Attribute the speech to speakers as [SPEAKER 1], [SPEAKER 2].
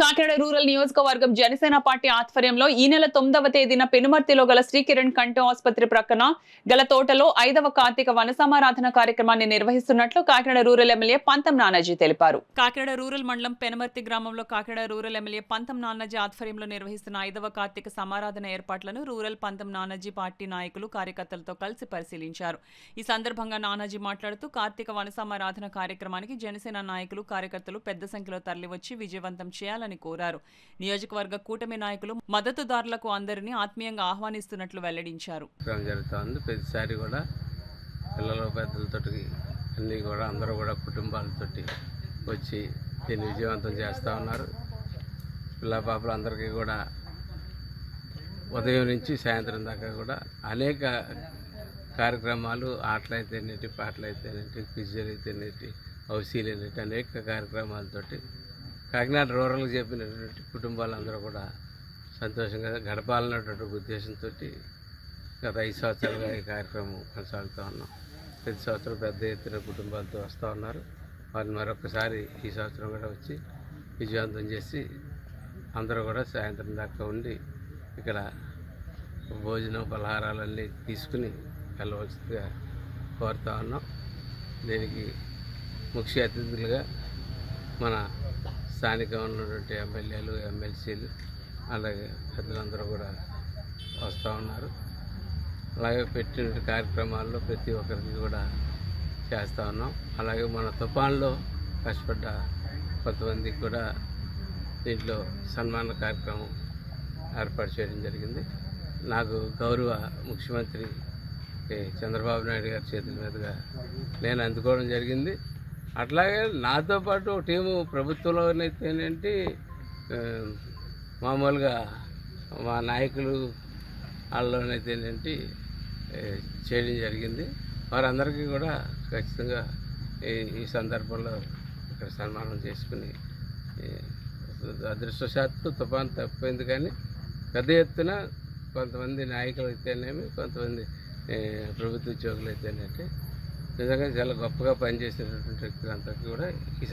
[SPEAKER 1] Kakinada rural నియోజకవర్గం Janasena party ఆధ్వర్యంలో ఈ నెల 9వ తేదీన పెనుమర్తిలో గల శ్రీ కిరణ్ కంటి ఆసుపత్రి ప్రక్కన గల తోటలో 5వ కార్తీక వన సమారాధన కార్యక్రమాన్ని నిర్వహిస్తున్నట్లు కాకినాడ రూరల్ ఎమ్మెల్యే పంతం నానాజీ తెలిపారు. కాకినాడ రూరల్ మండలం పెనుమర్తి గ్రామంలో కాకినాడ రూరల్ ఎమ్మెల్యే పంతం నానాజీ ఆధ్వర్యంలో నిర్వహిస్తున్న 5వ కార్తీక సమారాధన ఏర్పాట్లను రూరల్ పంతం నానాజీ పార్టీ నాయకులు కార్యకర్తలతో కలిసి పరిశీలించారు. ఈ సందర్భంగా నానాజీ మాట్లాడుతూ కార్తీక వన సమారాధన కార్యక్రమానికి జనసేన నాయకులు కార్యకర్తలు పెద్ద సంఖ్యలో తరలివచ్చి విజయవంతం చేయాలని కోరారు. నియోజకవర్గ కూటమి నాయకులు మద్దతుదారులకు అందరినీ ఆత్మీయంగా ఆహ్వానిస్తున్నట్లు వెల్లడించారు.
[SPEAKER 2] ప్రతిసారి కూడా పిల్లల పెద్దలతో అన్ని కూడా అందరూ కూడా కుటుంబాలతో వచ్చి దీన్ని విజయవంతం చేస్తూ ఉన్నారు. పిల్ల పాపలు అందరికీ కూడా ఉదయం నుంచి సాయంత్రం దాకా కూడా అనేక కార్యక్రమాలు ఆటలైతేనేటి, పాటలైతేనేటి, క్విజ్లు అయితేనేటి, హౌసీలు అనేటి అనేక కార్యక్రమాలతోటి కాకినాడ రూరల్కి చెప్పినటువంటి కుటుంబాలందరూ కూడా సంతోషంగా గడపాలన్నటువంటి ఉద్దేశంతో గత 5 సంవత్సరాలుగా ఈ కార్యక్రమం కొనసాగుతూ ఉన్నాం. ప్రతి సంవత్సరం పెద్ద ఎత్తున కుటుంబాలతో వస్తూ ఉన్నారు. వారిని మరొకసారి ఈ సంవత్సరం కూడా వచ్చి విజయవంతం చేసి అందరూ కూడా సాయంత్రం దాకా ఉండి ఇక్కడ భోజనం పలహారాలన్నీ తీసుకుని వెళ్ళవలసిందిగా కోరుతూ ఉన్నాం. దీనికి ముఖ్య అతిథులుగా మన స్థానికంగా ఉన్నటువంటి ఎమ్మెల్యేలు, ఎమ్మెల్సీలు అలాగే పెద్దలందరూ కూడా వస్తూ ఉన్నారు. అలాగే పెట్టిన కార్యక్రమాల్లో ప్రతి ఒక్కరికి కూడా చేస్తూ ఉన్నాం. అలాగే మన తుఫాన్లో కష్టపడ్డ కొంతమందికి కూడా దీంట్లో సన్మాన కార్యక్రమం ఏర్పాటు చేయడం జరిగింది. నాకు గౌరవ ముఖ్యమంత్రి చంద్రబాబు నాయుడు గారి చేతుల మీదుగా నేను అందుకోవడం జరిగింది. అట్లాగే నాతో పాటు టీము ప్రభుత్వంలోనైతేనేంటి మామూలుగా మా నాయకులు వాళ్ళలోనైతేనేంటి చేయడం జరిగింది. వారందరికీ కూడా ఖచ్చితంగా ఈ సందర్భంలో ఇక్కడ సన్మానం చేసుకుని అదృష్టవశాత్తు తుఫాను తప్పిపోయింది. కానీ పెద్ద ఎత్తున కొంతమంది నాయకులు అయితేనేమి, కొంతమంది ప్రభుత్వ ఉద్యోగులు అయితేనేంటి నిజంగా చాలా గొప్పగా పనిచేసేటటువంటి వ్యక్తులందరికీ కూడా ఈ